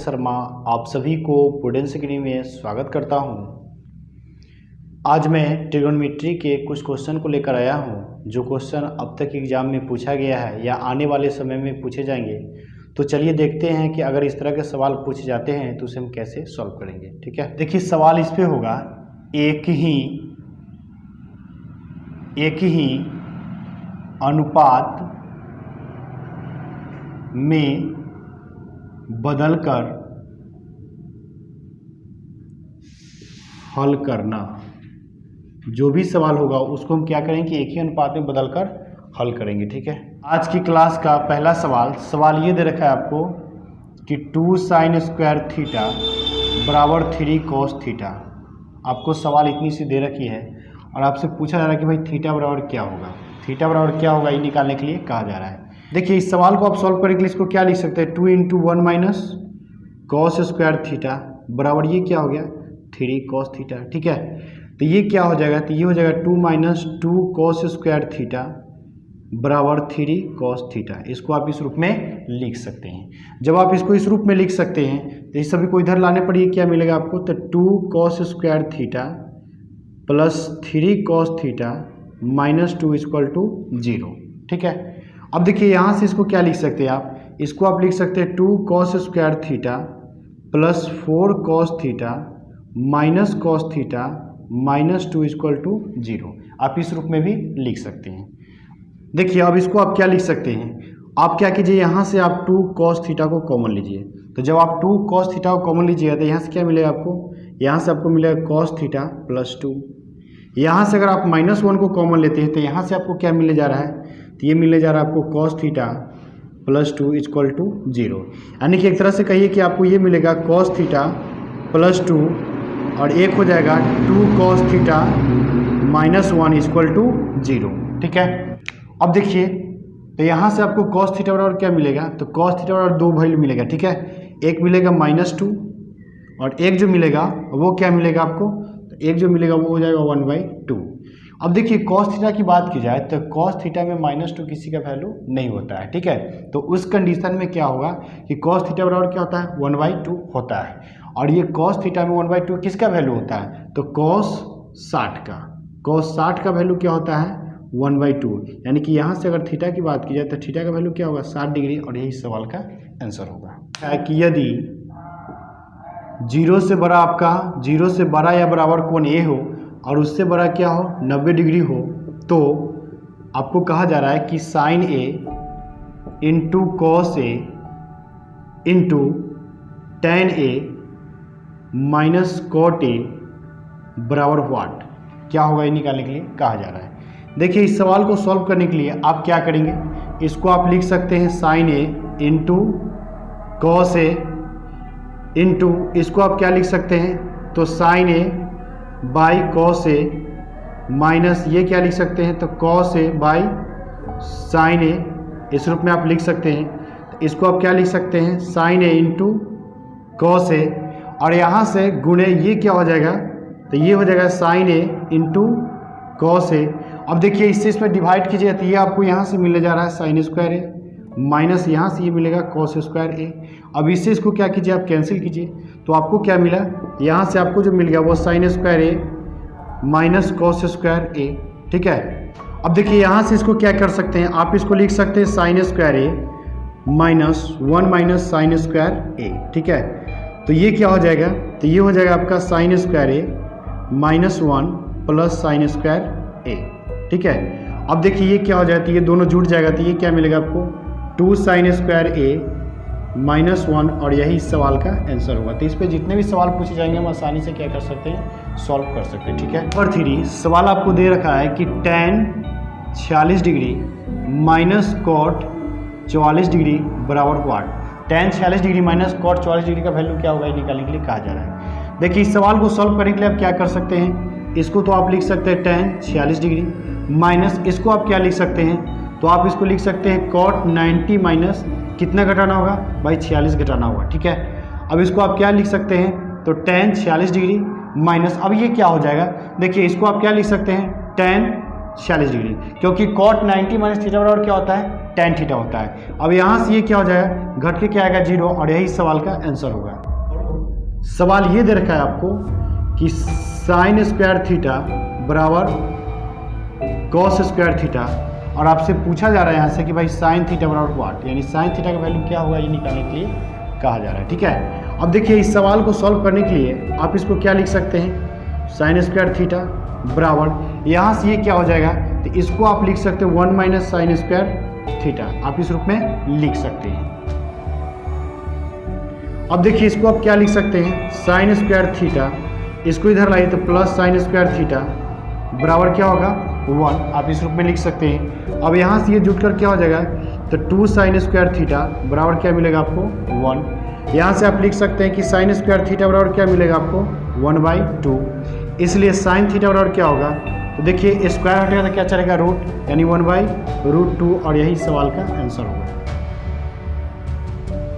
शर्मा आप सभी को प्रूडेंस एकेडमी में स्वागत करता हूं। आज मैं ट्रिगोनोमेट्री के कुछ क्वेश्चन को लेकर आया हूं जो क्वेश्चन अब तक एग्जाम में पूछा गया है या आने वाले समय में पूछे जाएंगे। तो चलिए देखते हैं कि अगर इस तरह के सवाल पूछे जाते हैं तो उसे हम कैसे सॉल्व करेंगे। ठीक है, देखिए सवाल इस पे होगा, एक ही अनुपात में बदलकर हल करना। जो भी सवाल होगा उसको हम क्या करेंगे, एक ही अनुपात में बदलकर हल करेंगे। ठीक है, आज की क्लास का पहला सवाल ये दे रखा है आपको कि 2 sin स्क्वायर थीटा बराबर 3 cos थीटा। आपको सवाल इतनी सी दे रखी है और आपसे पूछा जा रहा है कि भाई थीटा बराबर क्या होगा, थीटा बराबर क्या होगा, ये निकालने के लिए कहा जा रहा है। देखिए इस सवाल को आप सॉल्व करने के लिए इसको क्या लिख सकते हैं, 2 × 1 माइनस कॉस स्क्वायर थीटा बराबर ये क्या हो गया 3 cos थीटा। ठीक है, तो ये क्या हो जाएगा, तो ये हो जाएगा 2 - 2 cos स्क्वायर थीटा बराबर 3 cos थीटा। इसको आप इस रूप में लिख सकते हैं। जब आप इसको इस रूप में लिख सकते हैं तो इस सभी को इधर लाने पर ये क्या मिलेगा आपको, तो 2 cos square theta plus 3 cos theta minus 2 = 0। ठीक है, अब देखिए यहाँ से इसको क्या लिख सकते हैं आप, इसको आप लिख सकते हैं 2 cos square theta plus 4 cos theta minus cos theta minus 2 = 0। आप इस रूप में भी लिख सकते हैं। देखिए अब इसको आप क्या लिख सकते हैं, आप क्या कीजिए, यहाँ से आप 2 cos थीटा को कॉमन लीजिए। तो जब आप 2 cos थीटा को कॉमन लीजिएगा तो यहाँ से क्या मिलेगा आपको, यहाँ से आपको मिलेगा cos थीटा प्लस 2। यहाँ से अगर आप -1 को कॉमन लेते हैं तो यहाँ से आपको क्या मिलने जा रहा है, तो ये मिलने जा रहा है आपको cos थीटा प्लस 2 = 0। यानी कि एक तरह से कहिए कि आपको ये मिलेगा cos थीटा प्लस 2 और एक हो जाएगा 2 cos थीटा माइनस 1 = 0। ठीक है, अब देखिए तो यहाँ से आपको cos थीटा बराबर क्या मिलेगा, तो cos थीटा बराबर 2 वैल्यू मिलेगा। ठीक है, एक मिलेगा -2 और एक जो मिलेगा वो क्या मिलेगा आपको, तो एक जो मिलेगा वो हो जाएगा 1/2। अब देखिए cos थीटा की बात की जाए तो cos थीटा में -2 किसी का वैल्यू नहीं होता है। ठीक है, तो उस कंडीशन में क्या होगा कि cos थीटा बराबर क्या होता है 1/2 होता है। और ये cos थीटा में 1/2 किसका वैल्यू होता है, तो cos 60 का वैल्यू क्या होता है 1/2। यानी कि यहाँ से अगर थीटा की बात की जाए तो थीटा का वैल्यू क्या होगा 60 डिग्री, और यही सवाल का आंसर होगा। है कि यदि 0 से बड़ा या बराबर कोण ए हो और उससे बड़ा क्या हो 90 डिग्री हो, तो आपको कहा जा रहा है कि sin A × cos A × tan A minus cot A बराबर व्हाट, क्या होगा, ये निकालने के लिए कहा जा रहा है। देखिए इस सवाल को सॉल्व करने के लिए आप क्या करेंगे, इसको आप लिख सकते हैं sin A × cos A × इसको आप क्या लिख सकते हैं, तो sin A by cos A minus ये क्या लिख सकते हैं, तो cos A by sin A, इस रूप में आप लिख सकते हैं। तो इसको आप क्या लिख सकते हैं sin A × cos A, और यहाँ से गुणे ये क्या हो जाएगा, तो ये हो जाएगा sin A × cos A। अब देखिए इससे इसमें डिवाइड कीजिए तो ये आपको यहाँ से मिलने जा रहा है sin स्क्वायर A माइनस यहाँ से ये मिलेगा cos स्क्वायर A। अब इससे इसको क्या कीजिए, आप कैंसिल कीजिए तो आपको क्या मिला, यहाँ से आपको जो मिल गया वो sin square A minus cos square A। ठीक है, अब देखिए यहाँ से इसको क्या कर सकते हैं, आप इसको लिख सकते हैं sin square A minus 1 minus sin square A। ठीक है, तो ये क्या हो जाएगा, तो ये हो जाएगा आपका sin square A minus 1 plus sin square A। ठीक है, अब देखिए ये क्या हो जाएगा, तो ये दोनों जुड़ जाएगा तो ये क्या मिलेगा आपको 2 sin स्क्वायर A माइनस 1, और यही इस सवाल का आंसर होगा। तो इस पर जितने भी सवाल पूछे जाएंगे हम आसानी से क्या कर सकते हैं, सॉल्व कर सकते हैं। ठीक है, नंबर 3 सवाल आपको दे रखा है कि tan 46 degree minus cot 44 degree बराबर what. tan 46 degree minus cot 44 degree का वैल्यू क्या होगा, ये निकालने के लिए कहा जा रहा है। देखिए इस सवाल को सॉल्व करने के लिए आप क्या कर सकते हैं, इसको तो आप लिख सकते हैं tan 46 डिग्री माइनस इसको आप क्या लिख सकते हैं, तो आप इसको लिख सकते हैं cot 90 माइनस कितना घटाना होगा भाई 46 घटाना होगा। ठीक है, अब इसको आप क्या लिख सकते हैं, तो tan 46 डिग्री माइनस, अब ये क्या हो जाएगा, देखिए इसको आप क्या लिख सकते हैं tan 46 डिग्री, क्योंकि cot 90 माइनस थीटा बराबर क्या होता है, tan थीटा होता है। अब यहाँ से ये क्या हो जाएगा, घट के क्या आएगा 0, और यही सवाल का आंसर होगा। सवाल ये दे रखा है आपको कि साइन स्क्वायर थीटा बराबर कॉस स्क्वायर थीटा, और आपसे पूछा जा रहा है यहाँ से कि भाई साइन थीटा बराबर व्हाट, यानी साइन थीटा का वैल्यू क्या होगा ये निकालने के लिए कहा जा रहा है। ठीक है, अब देखिए इस सवाल को सॉल्व करने के लिए आप इसको क्या लिख सकते हैं, साइन स्क्वायर थीटा बराबर यहाँ से ये क्या हो जाएगा, तो इसको आप लिख सकते हैं 1 माइनस साइन स्क्वायर थीटा, आप इस रूप में लिख सकते हैं। अब देखिए इसको आप क्या लिख सकते हैं, साइन स्क्वायर थीटा, इसको इधर लाइए तो प्लस साइन स्क्वायर थीटा बराबर क्या होगा 1, आप इस रूप में लिख सकते हैं। अब यहाँ से ये जुटकर क्या हो जाएगा, तो 2 साइन स्क्वायर थीटा बराबर क्या मिलेगा आपको 1। यहाँ से आप लिख सकते हैं कि साइन स्क्वायर थीटा बराबर क्या मिलेगा आपको 1/2, इसलिए साइन थीटा बराबर क्या होगा, तो देखिए स्क्वायर हटेगा तो क्या चलेगा रूट, यानी 1/√2, और यही सवाल का आंसर होगा।